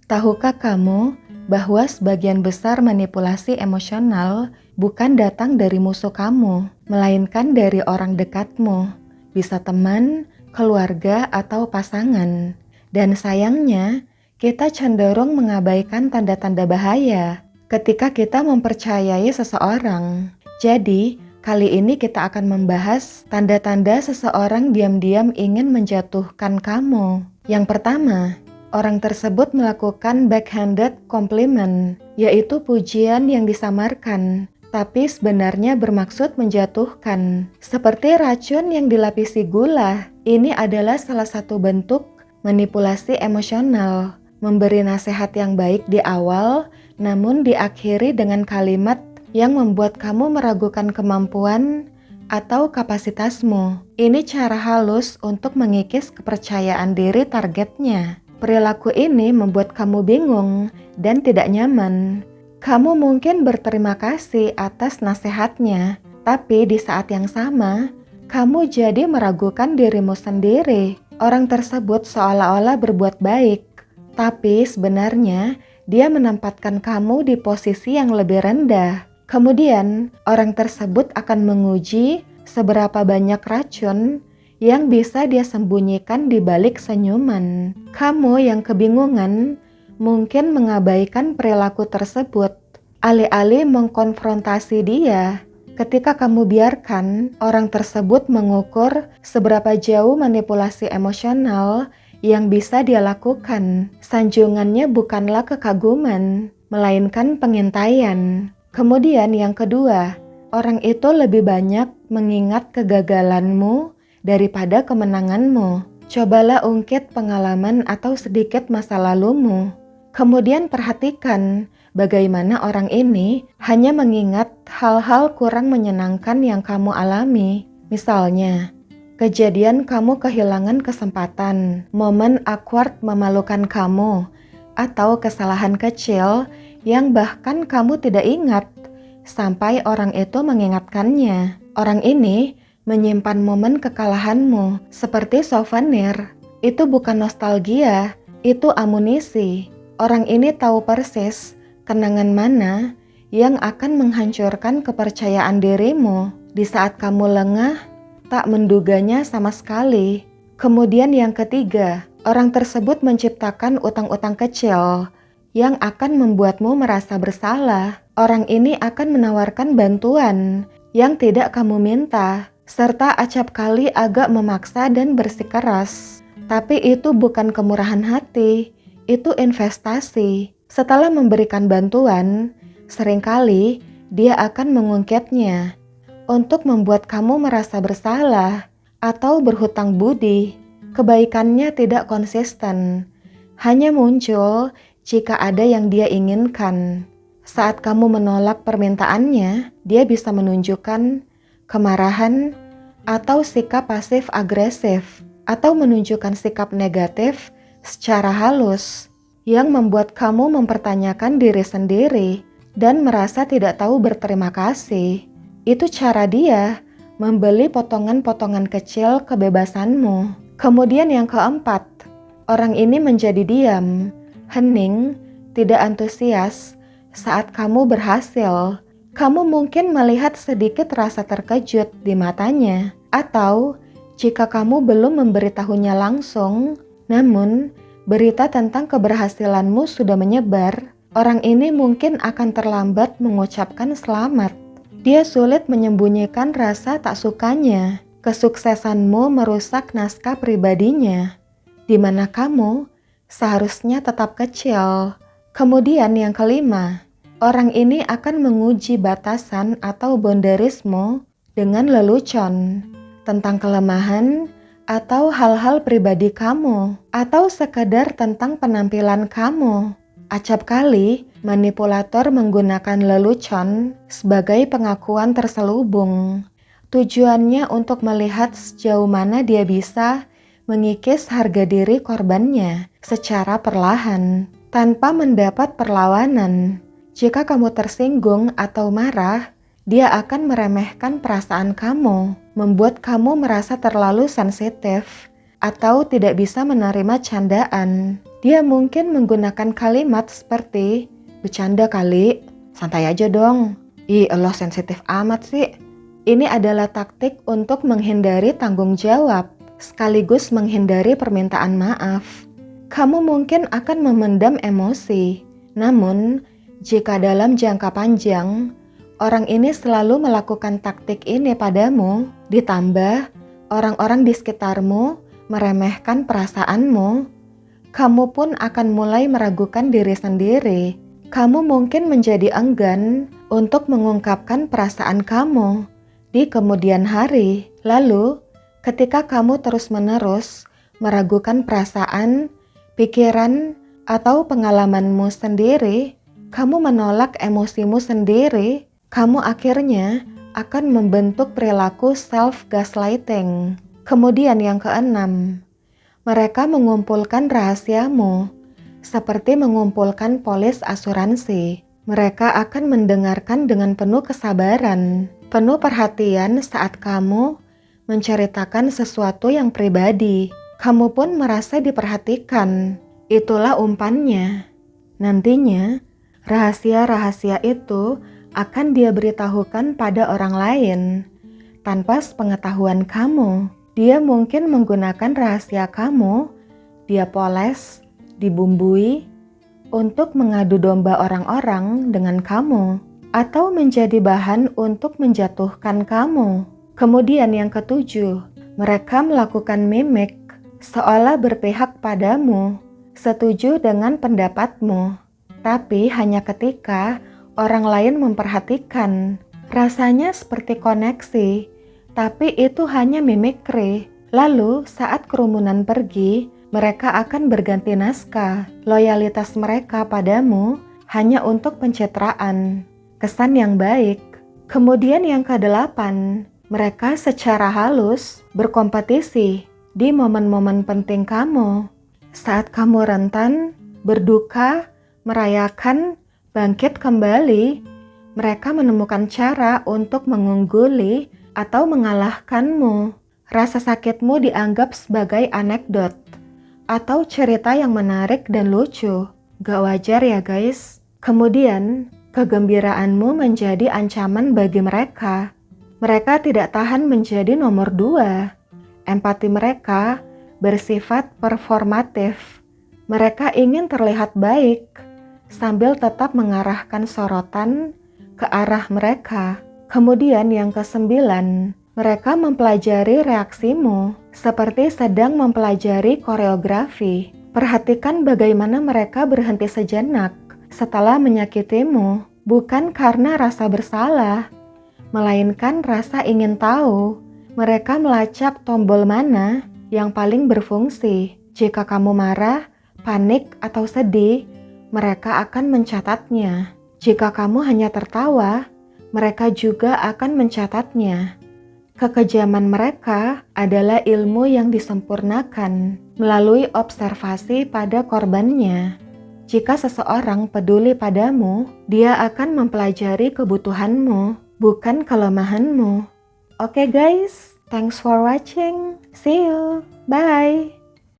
Tahukah kamu bahwa sebagian besar manipulasi emosional bukan datang dari musuh kamu, melainkan dari orang dekatmu, bisa teman, keluarga, atau pasangan. Dan sayangnya, kita cenderung mengabaikan tanda-tanda bahaya ketika kita mempercayai seseorang. Jadi, kali ini kita akan membahas tanda-tanda seseorang diam-diam ingin menjatuhkan kamu. Yang pertama, orang tersebut melakukan backhanded compliment, yaitu pujian yang disamarkan, tapi sebenarnya bermaksud menjatuhkan. Seperti racun yang dilapisi gula, ini adalah salah satu bentuk manipulasi emosional. Memberi nasihat yang baik di awal, namun diakhiri dengan kalimat yang membuat kamu meragukan kemampuan atau kapasitasmu. Ini cara halus untuk mengikis kepercayaan diri targetnya. Perilaku ini membuat kamu bingung dan tidak nyaman. Kamu mungkin berterima kasih atas nasihatnya, tapi di saat yang sama, kamu jadi meragukan dirimu sendiri. Orang tersebut seolah-olah berbuat baik, tapi sebenarnya dia menempatkan kamu di posisi yang lebih rendah. Kemudian, orang tersebut akan menguji seberapa banyak racun yang bisa dia sembunyikan di balik senyuman. Kamu yang kebingungan mungkin mengabaikan perilaku tersebut, alih-alih mengkonfrontasi dia. Ketika kamu biarkan orang tersebut mengukur seberapa jauh manipulasi emosional yang bisa dia lakukan, sanjungannya bukanlah kekaguman, melainkan pengintaian. Kemudian yang kedua, orang itu lebih banyak mengingat kegagalanmu daripada kemenanganmu. Cobalah ungkit pengalaman atau sedikit masa lalumu. Kemudian perhatikan bagaimana orang ini hanya mengingat hal-hal kurang menyenangkan yang kamu alami. Misalnya, kejadian kamu kehilangan kesempatan, momen awkward memalukan kamu, atau kesalahan kecil yang bahkan kamu tidak ingat sampai orang itu mengingatkannya. Orang ini menyimpan momen kekalahanmu seperti souvenir. Itu bukan nostalgia, itu amunisi. Orang ini tahu persis kenangan mana yang akan menghancurkan kepercayaan dirimu di saat kamu lengah, tak menduganya sama sekali. Kemudian yang ketiga, orang tersebut menciptakan utang-utang kecil yang akan membuatmu merasa bersalah. Orang ini akan menawarkan bantuan yang tidak kamu minta, serta acap kali agak memaksa dan bersikeras. Tapi itu bukan kemurahan hati, itu investasi. Setelah memberikan bantuan, seringkali dia akan mengungkitnya untuk membuat kamu merasa bersalah atau berhutang budi. Kebaikannya tidak konsisten, hanya muncul jika ada yang dia inginkan. Saat kamu menolak permintaannya, dia bisa menunjukkan kemarahan atau sikap pasif agresif, atau menunjukkan sikap negatif secara halus yang membuat kamu mempertanyakan diri sendiri dan merasa tidak tahu berterima kasih. Itu cara dia membeli potongan-potongan kecil kebebasanmu. Kemudian yang keempat, orang ini menjadi diam, hening, tidak antusias saat kamu berhasil. Kamu mungkin melihat sedikit rasa terkejut di matanya, atau jika kamu belum memberitahunya langsung, namun berita tentang keberhasilanmu sudah menyebar, orang ini mungkin akan terlambat mengucapkan selamat. Dia sulit menyembunyikan rasa tak sukanya. Kesuksesanmu merusak naskah pribadinya, di mana kamu seharusnya tetap kecil. Kemudian yang kelima, orang ini akan menguji batasan atau boundariesmu dengan lelucon tentang kelemahan atau hal-hal pribadi kamu, atau sekadar tentang penampilan kamu. Acap kali, manipulator menggunakan lelucon sebagai pengakuan terselubung. Tujuannya untuk melihat sejauh mana dia bisa mengikis harga diri korbannya secara perlahan, tanpa mendapat perlawanan. Jika kamu tersinggung atau marah, dia akan meremehkan perasaan kamu, membuat kamu merasa terlalu sensitif, atau tidak bisa menerima candaan. Dia mungkin menggunakan kalimat seperti, "Bercanda kali, santai aja dong. Ih, eloh sensitif amat sih." Ini adalah taktik untuk menghindari tanggung jawab, sekaligus menghindari permintaan maaf. Kamu mungkin akan memendam emosi, namun jika dalam jangka panjang, orang ini selalu melakukan taktik ini padamu, ditambah orang-orang di sekitarmu meremehkan perasaanmu, kamu pun akan mulai meragukan diri sendiri. Kamu mungkin menjadi enggan untuk mengungkapkan perasaan kamu di kemudian hari. Lalu, ketika kamu terus-menerus meragukan perasaan, pikiran, atau pengalamanmu sendiri, kamu menolak emosimu sendiri, kamu akhirnya akan membentuk perilaku self-gaslighting. Kemudian yang keenam, mereka mengumpulkan rahasiamu, seperti mengumpulkan polis asuransi. Mereka akan mendengarkan dengan penuh kesabaran, penuh perhatian saat kamu menceritakan sesuatu yang pribadi. Kamu pun merasa diperhatikan. Itulah umpannya. Nantinya, rahasia-rahasia itu akan dia beritahukan pada orang lain tanpa sepengetahuan kamu. Dia mungkin menggunakan rahasia kamu, dia poles, dibumbui, untuk mengadu domba orang-orang dengan kamu, atau menjadi bahan untuk menjatuhkan kamu. Kemudian yang ketujuh, mereka melakukan mimik, seolah berpihak padamu, setuju dengan pendapatmu, tapi hanya ketika orang lain memperhatikan. Rasanya seperti koneksi, tapi itu hanya mimikri. Lalu saat kerumunan pergi, mereka akan berganti naskah. Loyalitas mereka padamu hanya untuk pencitraan, kesan yang baik. Kemudian yang kedelapan, mereka secara halus berkompetisi di momen-momen penting kamu. Saat kamu rentan, berduka, merayakan, bangkit kembali, mereka menemukan cara untuk mengungguli atau mengalahkanmu. Rasa sakitmu dianggap sebagai anekdot atau cerita yang menarik dan lucu. Gak wajar ya guys. Kemudian, kegembiraanmu menjadi ancaman bagi mereka. Mereka tidak tahan menjadi nomor 2. Empati mereka bersifat performatif. Mereka ingin terlihat baik sambil tetap mengarahkan sorotan ke arah mereka. Kemudian yang kesembilan, mereka mempelajari reaksimu seperti sedang mempelajari koreografi. Perhatikan bagaimana mereka berhenti sejenak setelah menyakitimu, bukan karena rasa bersalah, melainkan rasa ingin tahu. Mereka melacak tombol mana yang paling berfungsi. Jika kamu marah, panik, atau sedih, mereka akan mencatatnya. Jika kamu hanya tertawa, mereka juga akan mencatatnya. Kekejaman mereka adalah ilmu yang disempurnakan melalui observasi pada korbannya. Jika seseorang peduli padamu, dia akan mempelajari kebutuhanmu, bukan kelemahanmu. Oke guys, thanks for watching. See you. Bye.